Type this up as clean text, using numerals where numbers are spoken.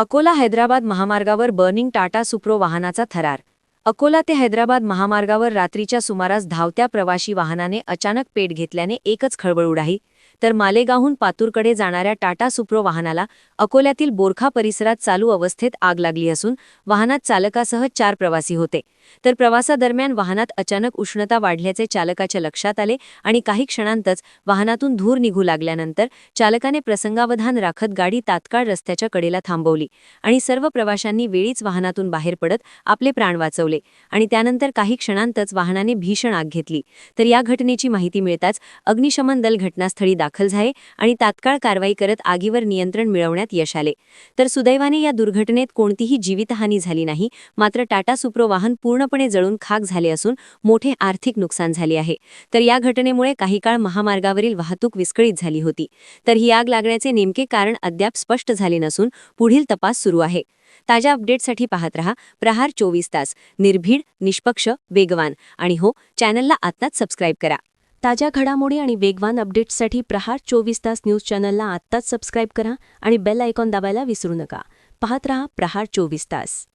अकोला हैदराबाद महामार्गावर बर्निंग टाटा सुप्रो वाहनाचा थरार। अकोला ते हैदराबाद महामार्गावर रात्रीच्या सुमारास धावत्या प्रवाशी वाहनाने अचानक पेट घेतल्याने एकच खळबळ उडाली। तर मालेगावहून पातूरकडे जाणाऱ्या टाटा सुप्रो वाहनाला अकोल्यातील बोरखा परिसरात चालू अवस्थेत आग लागली असून वाहनात चालकासह 4 प्रवासी होते। तर प्रवासादरम्यान वाहनात अचानक उष्णता वाढल्याचे चालकाच्या लक्षात आले आणि काही क्षणांतच वाहनातून धूर निघू लागल्यानंतर चालकाने प्रसंगावधान राखत गाडी तात्काळ रस्त्याच्या कडेला थांबवली आणि सर्व प्रवाशांनी वेळीच वाहनातून बाहेर पडत आपले प्राण वाचवले आणि त्यानंतर काही क्षणांतच वाहनाने भीषण आग घेतली। तर या घटनेची माहिती मिळताच अग्निशमन दल घटनास्थळी दाखल झाले आणि तात्काळ कारवाई करत आगीवर नियंत्रण मिळवण्यात यश आले। तर सुदैवाने या दुर्घटनेत कोणतीही जीवितहानी झाली नाही, मात्र टाटा सुप्रो वाहन पूर्णपणे जळून खाक झाले असून मोठे आर्थिक नुकसान झाले आहे। तर या घटनेमुळे काही काळ महामार्गावरील वाहतूक विस्कळीत झाली होती। तर ही आग लागण्याचे नेमके कारण अद्याप स्पष्ट झाले नसून पुढील तपास सुरू आहे। ताज्या अपडेट्ससाठी पाहत रहा प्रहार 24 तास, निर्भीड, निष्पक्ष, वेगवान आणि हो, चॅनलला आत्ताच सबस्क्राईब करा। ताज्या घडामोडी आणि वेगवान अपडेट्ससाठी प्रहार 24 तास न्यूज चॅनलला आत्ताच सबस्क्राईब करा आणि बेल आयकॉन दाबायला विसरू नका। पाहत रहा प्रहार 24 तास।